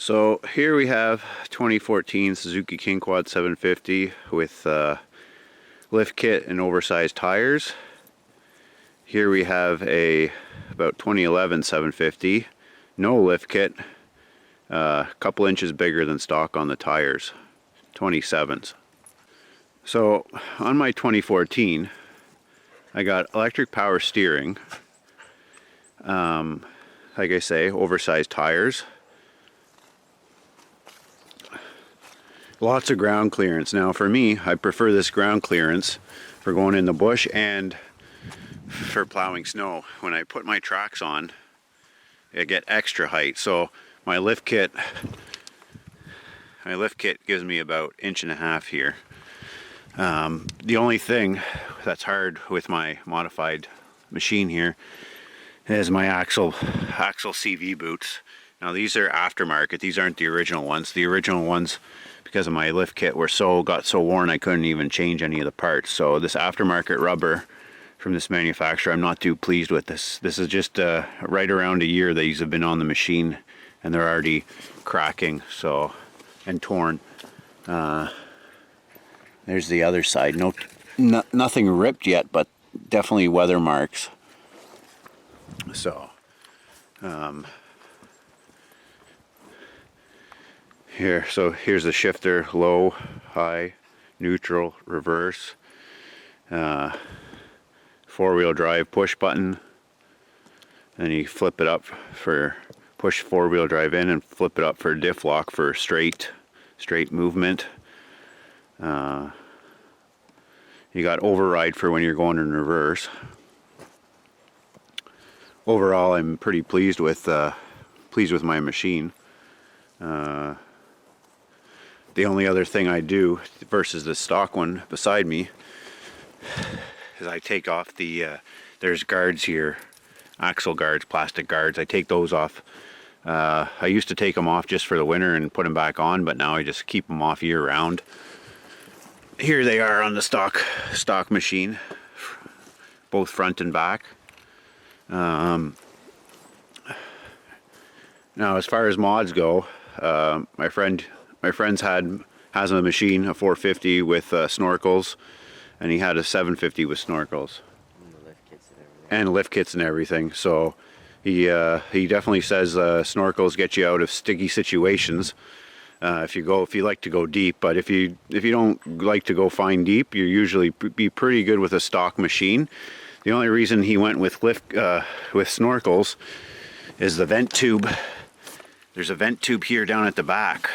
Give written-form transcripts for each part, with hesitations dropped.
So here we have 2014 Suzuki King Quad 750 with lift kit and oversized tires. Here we have a about 2011 750, no lift kit, a couple inches bigger than stock on the tires, 27s. So on my 2014, I got electric power steering, like I say, oversized tires. Lots of ground clearance. Now for me, I prefer this ground clearance for going in the bush and for plowing snow. When I put my tracks on, I get extra height. So my lift kit gives me about 1.5 inches here. The only thing that's hard with my modified machine here is my axle CV boots. Now these are aftermarket. These aren't the original ones. The original ones, because of my lift kit, got so worn I couldn't even change any of the parts. So this aftermarket rubber from this manufacturer, I'm not too pleased with this. This is just right around a year that these have been on the machine, and they're already cracking and torn. There's the other side. Nothing ripped yet, but definitely weather marks. So here's the shifter: low, high, neutral, reverse, 4-wheel drive push button, and you flip it up for push 4-wheel drive in and flip it up for diff lock for straight movement. You got override for when you're going in reverse. Overall, I'm pretty pleased with my machine. The only other thing I do versus the stock one beside me is I take off there's guards here, axle guards, plastic guards. I take those off. I used to take them off just for the winter and put them back on, but now I just keep them off year round. Here they are on the stock machine, both front and back. Now as far as mods go, my friend's has a machine, a 450 with snorkels, and he had a 750 with snorkels and lift kits and everything. So he definitely says snorkels get you out of sticky situations if you like to go deep. But if you don't like to go fine deep, you usually be pretty good with a stock machine. The only reason he went with snorkels is the vent tube. There's a vent tube here down at the back,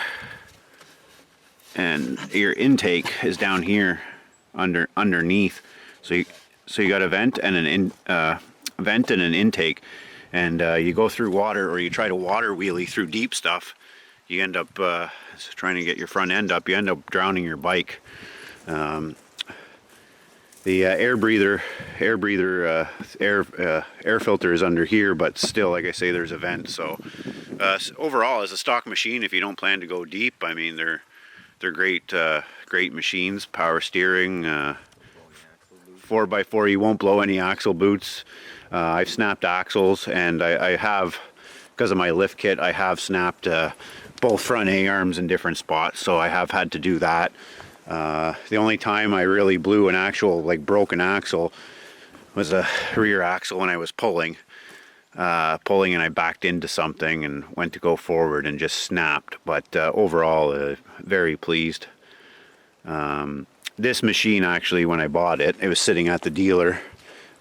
and your intake is down here underneath. So you got a vent and an intake, and you go through water, or you try to water wheelie through deep stuff. You end up trying to get your front end up. You end up drowning your bike. The air filter is under here, but still, like I say, there's a vent. So overall, as a stock machine, if you don't plan to go deep, I mean, they're great machines. Power steering, 4x4. You won't blow any axle boots. I've snapped axles, and I have, because of my lift kit, I have snapped both front A-arms in different spots. So I have had to do that. The only time I really blew an actual broken axle was a rear axle when I was pulling and I backed into something and went to go forward and just snapped. But overall, very pleased. This machine, actually, when I bought it, it was sitting at the dealer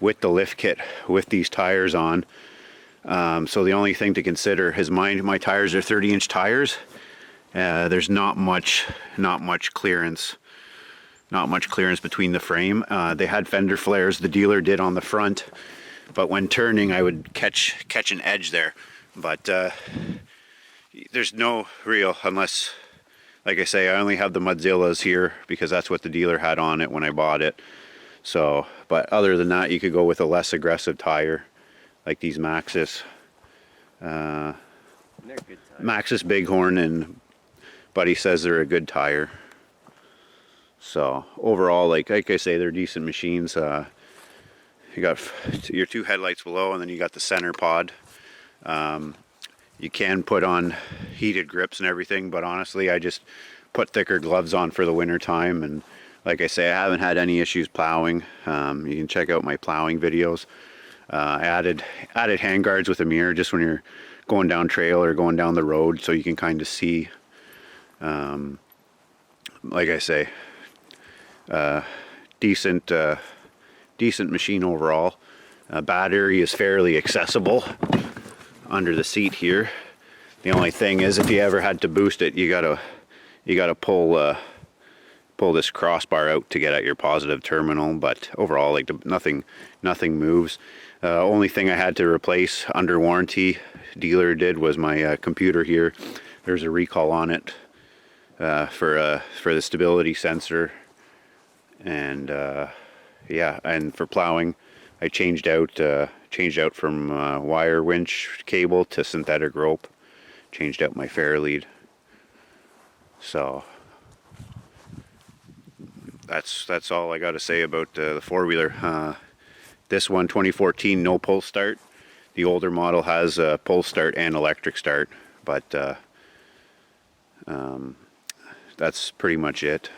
with the lift kit with these tires on. So the only thing to consider is my tires are 30-inch tires. There's not much clearance between the frame. They had fender flares, the dealer did, on the front, but when turning I would catch an edge there. But there's no real, unless, like I say, I only have the Mudzillas here because that's what the dealer had on it when I bought it. So, but other than that, you could go with a less aggressive tire like these Maxxis. They're good tires. Maxxis Bighorn, and Buddy says they're a good tire. So overall, like I say, they're decent machines. You got your two headlights below, and then you got the center pod. You You can put on heated grips and everything, but honestly, I just put thicker gloves on for the winter time. And like I say, I haven't had any issues plowing. You can check out my plowing videos. I added handguards with a mirror just when you're going down trail or going down the road, so you can kind of see. Like I say, decent machine overall. Battery is fairly accessible under the seat here. The only thing is, if you ever had to boost it, you gotta pull this crossbar out to get at your positive terminal. But overall, like, nothing moves. Only thing I had to replace under warranty, dealer did, was my computer here. There's a recall on it for the stability sensor, and yeah, and for plowing, I changed out from wire winch cable to synthetic rope. Changed out my fair lead. So that's all I got to say about the four-wheeler. This one, 2014, no pull start. The older model has a pull start and electric start, but that's pretty much it.